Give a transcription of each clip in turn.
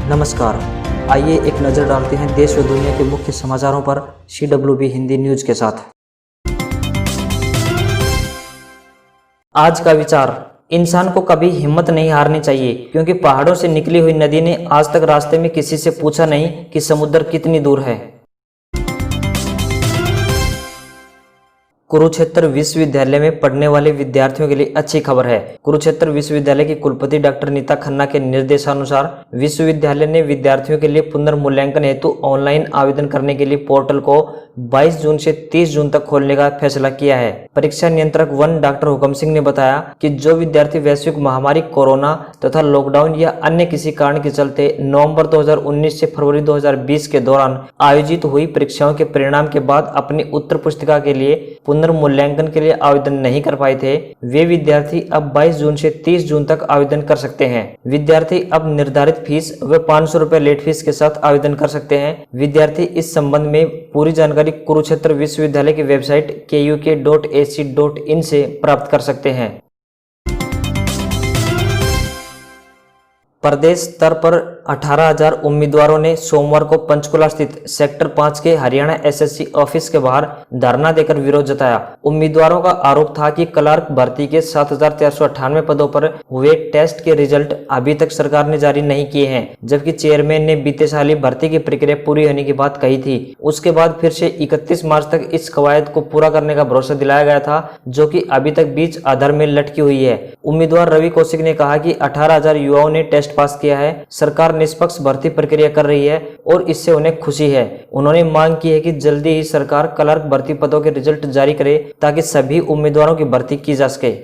नमस्कार, आइए एक नज़र डालते हैं देश व दुनिया के मुख्य समाचारों पर CWB हिंदी न्यूज के साथ। आज का विचार, इंसान को कभी हिम्मत नहीं हारनी चाहिए, क्योंकि पहाड़ों से निकली हुई नदी ने आज तक रास्ते में किसी से पूछा नहीं कि समुद्र कितनी दूर है। कुरुक्षेत्र विश्वविद्यालय में पढ़ने वाले विद्यार्थियों के लिए अच्छी खबर है। कुरुक्षेत्र विश्वविद्यालय की कुलपति डॉक्टर नीता खन्ना के निर्देशानुसार विश्वविद्यालय ने विद्यार्थियों के लिए पुनर्मूल्यांकन हेतु ऑनलाइन आवेदन करने के लिए पोर्टल को 22 जून से 30 जून तक खोलने का फैसला किया है। परीक्षा नियंत्रक 1 डॉक्टर हुकम सिंह ने बताया कि जो विद्यार्थी वैश्विक महामारी कोरोना तथा लॉकडाउन या अन्य किसी कारण के चलते नवंबर 2019 से फरवरी 2020 के दौरान आयोजित हुई परीक्षाओं के परिणाम के बाद अपनी उत्तर पुस्तिका के लिए पुनर्मूल्यांकन के लिए आवेदन नहीं कर पाए थे, वे विद्यार्थी अब 22 जून से 30 जून तक आवेदन कर सकते हैं। विद्यार्थी अब निर्धारित फीस व 500 रुपए लेट फीस के साथ आवेदन कर सकते हैं। विद्यार्थी इस संबंध में पूरी जानकारी कुरुक्षेत्र विश्वविद्यालय की वेबसाइट kuk.ac.in से प्राप्त कर सकते हैं। प्रदेश स्तर पर 18,000 उम्मीदवारों ने सोमवार को पंचकुला स्थित सेक्टर 5 के हरियाणा एसएससी ऑफिस के बाहर धरना देकर विरोध जताया। उम्मीदवारों का आरोप था कि क्लर्क भर्ती के 7,498 पदों पर हुए टेस्ट के रिजल्ट अभी तक सरकार ने जारी नहीं किए हैं, जबकि चेयरमैन ने बीते साल ही भर्ती की प्रक्रिया पूरी होने की बात कही थी। उसके बाद फिर से 31 मार्च तक इस कवायद को पूरा करने का भरोसा दिलाया गया था, जो कि अभी तक बीच आधार में लटकी हुई है। उम्मीदवार रवि कौशिक ने कहा कि 18,000 युवाओं ने टेस्ट पास किया है, सरकार निष्पक्ष भर्ती प्रक्रिया कर रही है और इससे उन्हें खुशी है। उन्होंने मांग की है कि जल्दी ही सरकार क्लर्क भर्ती पदों के रिजल्ट जारी करे ताकि सभी उम्मीदवारों की भर्ती की जा सके।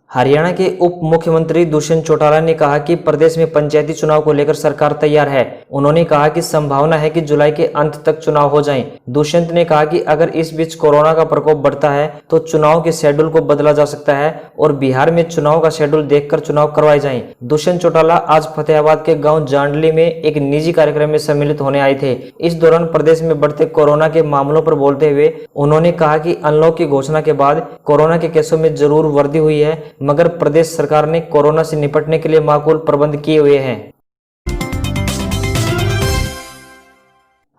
हरियाणा के उप मुख्यमंत्री दुष्यंत चौटाला ने कहा कि प्रदेश में पंचायती चुनाव को लेकर सरकार तैयार है। उन्होंने कहा कि संभावना है कि जुलाई के अंत तक चुनाव हो जाएं। दुष्यंत ने कहा कि अगर इस बीच कोरोना का प्रकोप बढ़ता है तो चुनाव के शेड्यूल को बदला जा सकता है और बिहार में चुनाव का शेड्यूल देखकर चुनाव करवाए जाएं। दुष्यंत चौटाला आज फतेहाबाद के गाँव जांडली में एक निजी कार्यक्रम में सम्मिलित होने आए थे। इस दौरान प्रदेश में बढ़ते कोरोना के मामलों पर बोलते हुए उन्होंने कहा कि अनलॉक की घोषणा के बाद कोरोना के केसों में जरूर वृद्धि हुई है, मगर प्रदेश सरकार ने कोरोना से निपटने के लिए माकूल प्रबंध किए हुए हैं।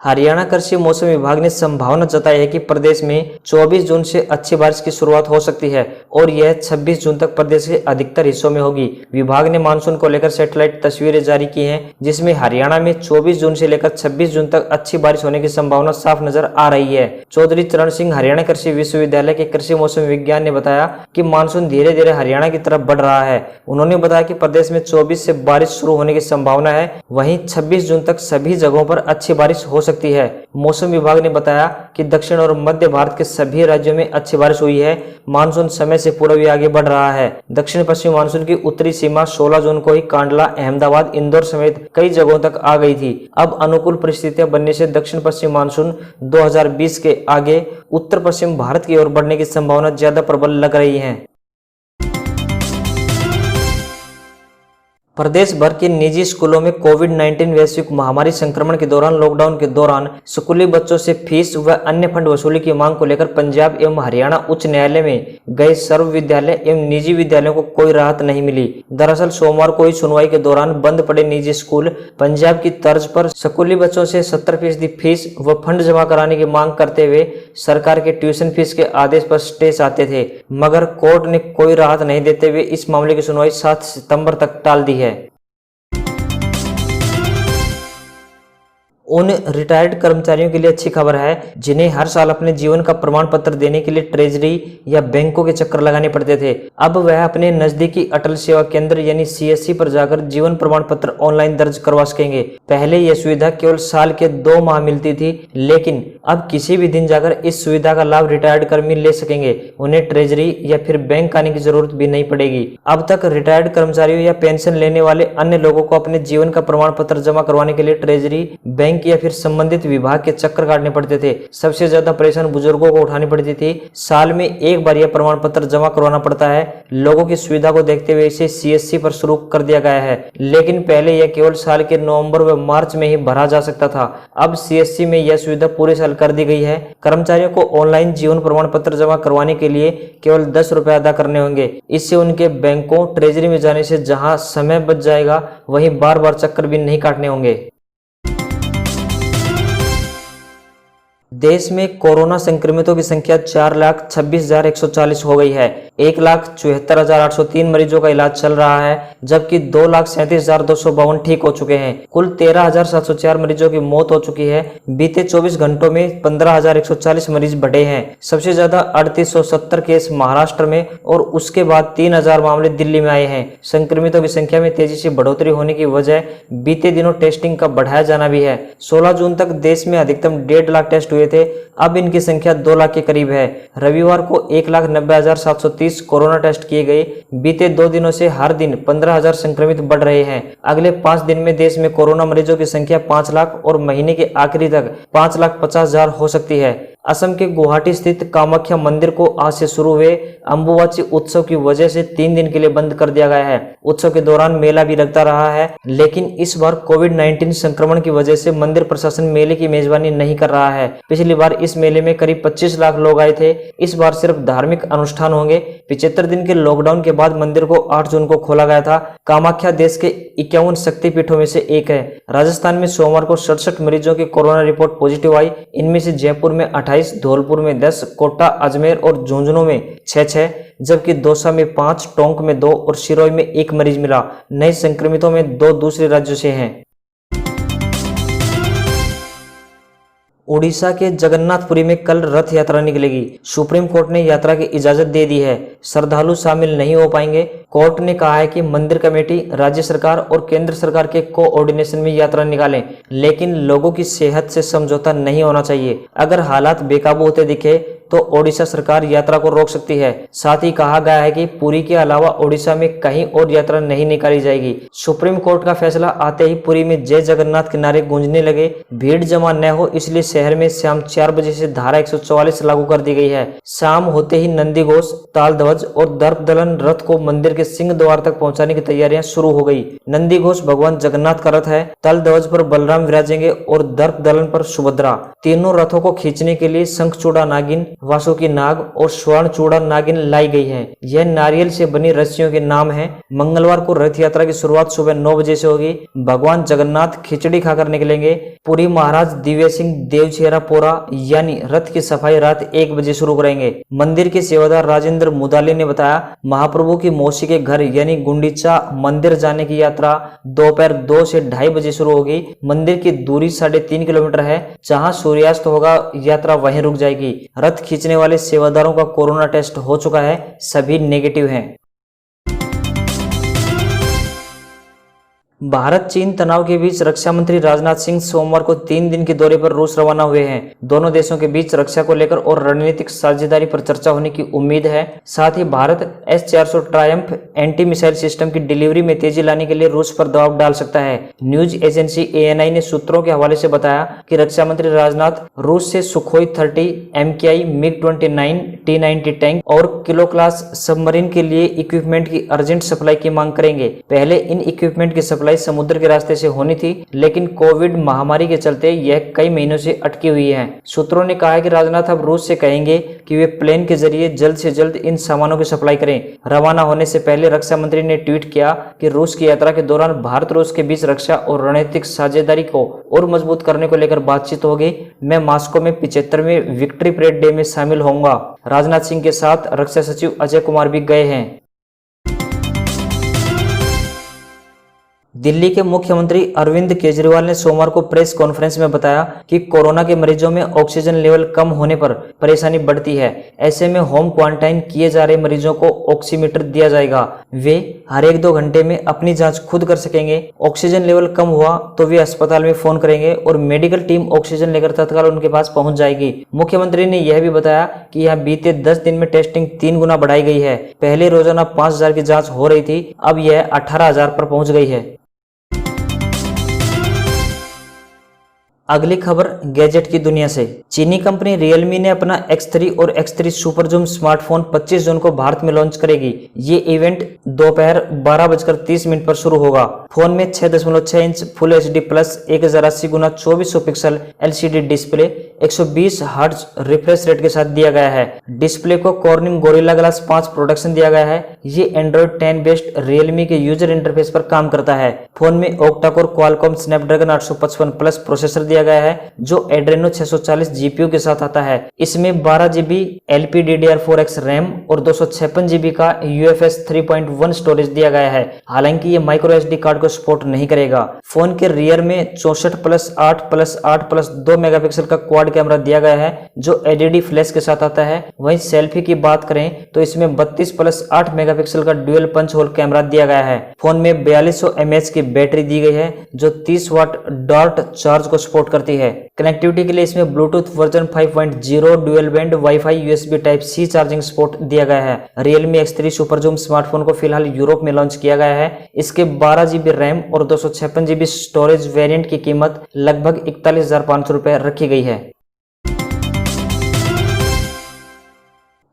हरियाणा कृषि मौसम विभाग ने संभावना जताई है कि प्रदेश में 24 जून से अच्छी बारिश की शुरुआत हो सकती है और यह 26 जून तक प्रदेश के अधिकतर हिस्सों में होगी। विभाग ने मानसून को लेकर सैटेलाइट तस्वीरें जारी की हैं, जिसमें हरियाणा में 24 जून से लेकर 26 जून तक अच्छी बारिश होने की संभावना साफ नजर आ रही है। चौधरी चरण सिंह हरियाणा कृषि विश्वविद्यालय के कृषि मौसम विज्ञान ने बताया कि मानसून धीरे धीरे हरियाणा की तरफ बढ़ रहा है। उन्होंने बताया कि प्रदेश में 24 से बारिश शुरू होने की संभावना है, वहीं 26 जून तक सभी जगहों पर अच्छी बारिश हो सकती है। मौसम विभाग ने बताया कि दक्षिण और मध्य भारत के सभी राज्यों में अच्छी बारिश हुई है। मानसून समय से पूर्व भी आगे बढ़ रहा है। दक्षिण पश्चिम मानसून की उत्तरी सीमा 16 जून को ही कांडला, अहमदाबाद, इंदौर समेत कई जगहों तक आ गई थी। अब अनुकूल परिस्थितियां बनने से दक्षिण पश्चिम मानसून 2020 के आगे उत्तर पश्चिम भारत की ओर बढ़ने की संभावना ज्यादा प्रबल लग रही है। प्रदेश भर के निजी स्कूलों में कोविड-19 वैश्विक महामारी संक्रमण के दौरान लॉकडाउन के दौरान स्कूली बच्चों से फीस व अन्य फंड वसूली की मांग को लेकर पंजाब एवं हरियाणा उच्च न्यायालय में गए सर्व विद्यालय एवं निजी विद्यालयों को कोई राहत नहीं मिली। दरअसल सोमवार को हुई सुनवाई के दौरान बंद पड़े निजी स्कूल पंजाब की तर्ज पर स्कूली बच्चों से 70% फीस व फंड जमा कराने की मांग करते हुए सरकार के ट्यूशन फीस के आदेश पर स्टे चाहते थे, मगर कोर्ट ने कोई राहत नहीं देते हुए इस मामले की सुनवाई 7 सितंबर तक टाल दी है। उन रिटायर्ड कर्मचारियों के लिए अच्छी खबर है जिन्हें हर साल अपने जीवन का प्रमाण पत्र देने के लिए ट्रेजरी या बैंकों के चक्कर लगाने पड़ते थे। अब वह अपने नजदीकी अटल सेवा केंद्र यानी CSC पर जाकर जीवन प्रमाण पत्र ऑनलाइन दर्ज करवा सकेंगे। पहले यह सुविधा केवल साल के 2 माह मिलती थी, लेकिन अब किसी भी दिन जाकर इस सुविधा का लाभ रिटायर्ड कर्मी ले सकेंगे। उन्हें ट्रेजरी या फिर बैंक आने की जरूरत भी नहीं पड़ेगी। अब तक रिटायर्ड कर्मचारियों या पेंशन लेने वाले अन्य लोगों को अपने जीवन का प्रमाण पत्र जमा करवाने के लिए ट्रेजरी, बैंक या फिर संबंधित विभाग के चक्कर काटने पड़ते थे। सबसे ज्यादा परेशान बुजुर्गों को उठानी पड़ती थी। साल में एक बार यह प्रमाण पत्र जमा करवाना पड़ता है। लोगों की सुविधा को देखते हुए इसे CSC पर शुरू कर दिया गया है, लेकिन पहले यह केवल साल के नवंबर व मार्च में ही भरा जा सकता था। अब CSC में यह सुविधा पूरे साल कर दी गई है। कर्मचारियों को ऑनलाइन जीवन प्रमाण पत्र जमा करवाने के लिए केवल 10 रुपए अदा करने होंगे। इससे उनके बैंकों, ट्रेजरी में जाने से जहां समय बच जाएगा, वहीं बार बार चक्कर भी नहीं काटने होंगे। देश में कोरोना संक्रमितों की संख्या 4,26,140 हो गई है। 1,74,803 मरीजों का इलाज चल रहा है, जबकि 2,37,252 ठीक हो चुके हैं। कुल 13,704 मरीजों की मौत हो चुकी है। बीते 24 घंटों में 15,140 मरीज बढ़े हैं। सबसे ज्यादा 3,870 केस महाराष्ट्र में और उसके बाद 3,000 मामले दिल्ली में आए हैं। संक्रमितों की संख्या में तेजी से बढ़ोतरी होने की वजह बीते दिनों टेस्टिंग का बढ़ाया जाना भी है। 16 जून तक देश में अधिकतम 1.5 लाख टेस्ट हुए थे, अब इनकी संख्या 2 लाख के करीब है। रविवार को 1,90,730 कोरोना टेस्ट किए गए। बीते 2 दिनों से हर दिन 15,000 संक्रमित बढ़ रहे हैं। अगले 5 दिन में देश में कोरोना मरीजों की संख्या 5 लाख और महीने के आखिरी तक 5,50,000 हो सकती है। असम के गुवाहाटी स्थित कामाख्या मंदिर को आज से शुरू हुए अंबुबाची उत्सव की वजह से 3 दिन के लिए बंद कर दिया गया है। उत्सव के दौरान मेला भी लगता रहा है, लेकिन इस बार कोविड-19 संक्रमण की वजह से मंदिर प्रशासन मेले की मेजबानी नहीं कर रहा है। पिछली बार इस मेले में करीब 25 लाख लोग आए थे। इस बार सिर्फ धार्मिक अनुष्ठान होंगे। 75 दिन के लॉकडाउन के बाद मंदिर को 8 जून को खोला गया था। कामाख्या देश के 51 शक्तिपीठों में से एक है। राजस्थान में सोमवार को 67 मरीजों की कोरोना रिपोर्ट पॉजिटिव आई। इनमें से जयपुर में 28, धौलपुर में 10, कोटा, अजमेर और झुंझुनू में 6, जबकि दौसा में 5, टोंक में 2 और सिरोही में 1 मरीज मिला। नए संक्रमितों में 2 दूसरे राज्यों से हैं। ओडिशा के जगन्नाथपुरी में कल रथ यात्रा निकलेगी। सुप्रीम कोर्ट ने यात्रा की इजाजत दे दी है। श्रद्धालु शामिल नहीं हो पाएंगे। कोर्ट ने कहा है कि मंदिर कमेटी राज्य सरकार और केंद्र सरकार के कोऑर्डिनेशन में यात्रा निकालें, लेकिन लोगों की सेहत से समझौता नहीं होना चाहिए। अगर हालात बेकाबू होते दिखे तो ओडिशा सरकार यात्रा को रोक सकती है। साथ ही कहा गया है कि पुरी के अलावा ओडिशा में कहीं और यात्रा नहीं निकाली जाएगी। सुप्रीम कोर्ट का फैसला आते ही पुरी में जय जगन्नाथ के नारे गूंजने लगे। भीड़ जमा न हो इसलिए शहर में शाम 4 बजे से धारा 144 लागू कर दी गई है। शाम होते ही नंदी घोष, ताल ध्वज और दर्प दलन रथ को मंदिर के सिंह द्वार तक पहुंचाने की तैयारियां शुरू हो गई। नंदी घोष भगवान जगन्नाथ का रथ है। तल ध्वज पर बलराम विराजेंगे और दर्प दलन पर सुभद्रा। तीनों रथों को खींचने के लिए शंखचूड़ा नागिन, वासुकी नाग और स्वर्ण चूड़ा नागिन लाई गई है। यह नारियल से बनी रस्सियों के नाम है। मंगलवार को रथ यात्रा की शुरुआत सुबह 9 बजे से होगी। भगवान जगन्नाथ खिचड़ी खाकर निकलेंगे। पुरी महाराज दिव्य सिंह देवछेरा पोरा यानी रथ की सफाई रात 1 बजे शुरू करेंगे। मंदिर के सेवादार राजेंद्र मुदाली ने बताया, महाप्रभु की मौसी के घर यानी गुंडीचा मंदिर जाने की यात्रा दोपहर 2 से 2:30 बजे शुरू होगी। मंदिर की दूरी 3.5 किलोमीटर है। जहां सूर्यास्त होगा यात्रा वहीं रुक जाएगी। रथ खींचने वाले सेवादारों का कोरोना टेस्ट हो चुका है, सभी नेगेटिव हैं। भारत चीन तनाव के बीच रक्षा मंत्री राजनाथ सिंह सोमवार को 3 दिन के दौरे पर रूस रवाना हुए हैं। दोनों देशों के बीच रक्षा को लेकर और रणनीतिक साझेदारी पर चर्चा होने की उम्मीद है। साथ ही Bharat S-400 triumph anti missile system की डिलीवरी में तेजी लाने के लिए रूस पर दबाव डाल सकता है। न्यूज एजेंसी ANI ने सूत्रों के हवाले से बताया कि रक्षा मंत्री राजनाथ रूस से Sukhoi 30, MKI, MiG-29, T-90 tank और किलो क्लास सबमरीन के लिए इक्विपमेंट की अर्जेंट सप्लाई की मांग करेंगे। पहले इन इक्विपमेंट की सप्लाई समुद्र के रास्ते से होनी थी, लेकिन कोविड महामारी के चलते यह कई महीनों से अटकी हुई है। सूत्रों ने कहा है कि राजनाथ अब रूस से कहेंगे कि वे प्लेन के जरिए जल्द से जल्द इन सामानों की सप्लाई करें। रवाना होने से पहले रक्षा मंत्री ने ट्वीट किया कि रूस की यात्रा के दौरान भारत रूस के बीच रक्षा और रणनीतिक साझेदारी को और मजबूत करने को लेकर बातचीत होगी। मैं मॉस्को में 75वें विक्ट्री परेड डे में शामिल होऊंगा। राजनाथ सिंह के साथ रक्षा सचिव अजय कुमार भी गए हैं। दिल्ली के मुख्यमंत्री अरविंद केजरीवाल ने सोमवार को प्रेस कॉन्फ्रेंस में बताया कि कोरोना के मरीजों में ऑक्सीजन लेवल कम होने पर परेशानी बढ़ती है। ऐसे में होम क्वारंटाइन किए जा रहे मरीजों को ऑक्सीमीटर दिया जाएगा। वे हर 1-2 घंटे में अपनी जांच खुद कर सकेंगे। ऑक्सीजन लेवल कम हुआ तो वे अस्पताल में फोन करेंगे और मेडिकल टीम ऑक्सीजन लेकर तत्काल उनके पास पहुंच जाएगी। मुख्यमंत्री ने यह भी बताया कि यहाँ बीते 10 दिन में टेस्टिंग 3 गुना बढ़ाई गई है। पहले रोजाना 5,000 की जाँच हो रही थी, अब यह 18,000 पर पहुंच गई है। अगली खबर गैजेट की दुनिया से। चीनी कंपनी रियलमी ने अपना X3 और X3 सुपर जूम स्मार्टफोन 25 जून को भारत में लॉन्च करेगी। ये इवेंट दोपहर 12:30 पर शुरू होगा। फोन में 6.6 इंच फुल HD प्लस 1080 गुना 2400 pixel LCD display 120 hertz refresh rate के साथ दिया गया है। डिस्प्ले को कॉर्निंग गोरिल्ला ग्लास 5 प्रोडक्शन दिया गया है। ये एंड्रॉइड 10 बेस्ड रियलमी के यूजर इंटरफेस पर काम करता है। फोन में octa core Qualcomm Snapdragon 855 plus processor दिया गया है जो एड्रेनो 640 GPU के साथ आता है। इसमें 12 GB LPDDR4X रैम और 256 GB का UFS 3.1 स्टोरेज दिया गया है। हालांकि ये माइक्रो SD कार्ड को सपोर्ट नहीं करेगा। फोन के रियर में 64+8+8+2 मेगापिक्सल का क्वाड कैमरा दिया गया है जो LED फ्लैश के साथ आता है। वहीं सेल्फी की बात करें तो इसमें 32+8 मेगापिक्सल का ड्यूअल पंच होल कैमरा दिया गया है। फोन में 4200 mAh की बैटरी दी गई है जो 30 वाट डार्ट चार्ज को सपोर्ट करती है। कनेक्टिविटी के लिए इसमें Bluetooth version 5.0 dual band wifi USB type C charging support दिया गया है। Realme X3 super zoom smartphone को फिलहाल यूरोप में लॉन्च किया गया है। इसके 12 GB रैम और 256 GB स्टोरेज वेरिएंट की कीमत लगभग 41,500 रुपए रखी गई है।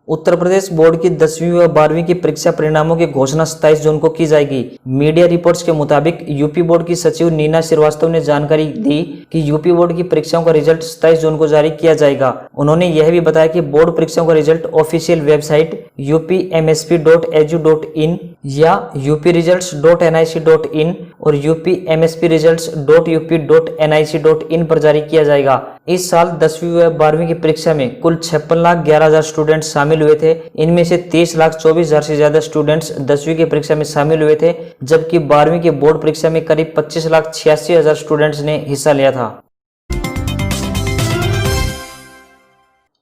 उत्तर प्रदेश बोर्ड की 10वीं व 12वीं की परीक्षा परिणामों की घोषणा 27 जून को की जाएगी। मीडिया रिपोर्ट्स के मुताबिक यूपी बोर्ड की सचिव नीना श्रीवास्तव ने जानकारी दी कि यूपी बोर्ड की परीक्षाओं का रिजल्ट 27 जून को जारी किया जाएगा। उन्होंने यह भी बताया कि बोर्ड परीक्षाओं का रिजल्ट ऑफिशियल वेबसाइट upmsp.edu.in या upresults.nic.in और upmspresults.up.nic.in पर जारी किया जाएगा। इस साल 10वीं व 12वीं की परीक्षा में कुल 56,11,000 स्टूडेंट शामिल हुए थे। इनमें से 30,24,000 से ज्यादा स्टूडेंट्स 10वीं की परीक्षा में शामिल हुए थे, जबकि 12वीं की बोर्ड परीक्षा में करीब 25,86,000 स्टूडेंट्स ने हिस्सा लिया था।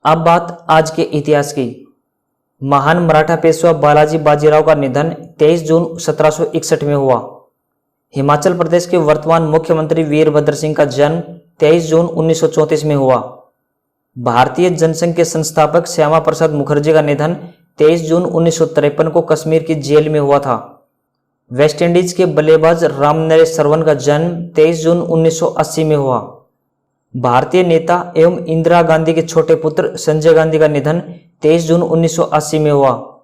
अब बात आज के इतिहास की। महान मराठा पेशवा बालाजी बाजीराव का निधन 23 जून 1761 में हुआ। हिमाचल प्रदेश के वर्तमान मुख्यमंत्री वीरभद्र सिंह का जन्म 23 जून 1934 में हुआ। भारतीय जनसंघ के संस्थापक श्यामा प्रसाद मुखर्जी का निधन 23 जून 1953 को कश्मीर की जेल में हुआ था। वेस्ट इंडीज के बल्लेबाज रामनरेश सरवन का जन्म 23 जून 1980 में हुआ। भारतीय नेता एवं इंदिरा गांधी के छोटे पुत्र संजय गांधी का निधन 23 जून 1980 में हुआ।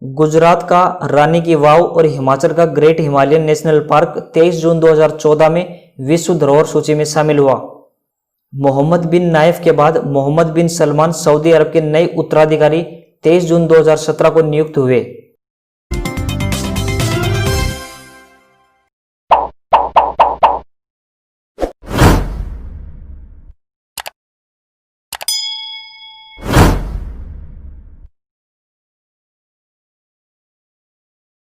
गुजरात का रानी की वाव और हिमाचल का ग्रेट हिमालयन नेशनल पार्क 23 जून 2014 में विश्व धरोहर सूची में शामिल हुआ। मोहम्मद बिन नाइफ के बाद मोहम्मद बिन सलमान सऊदी अरब के नए उत्तराधिकारी 23 जून 2017 को नियुक्त हुए।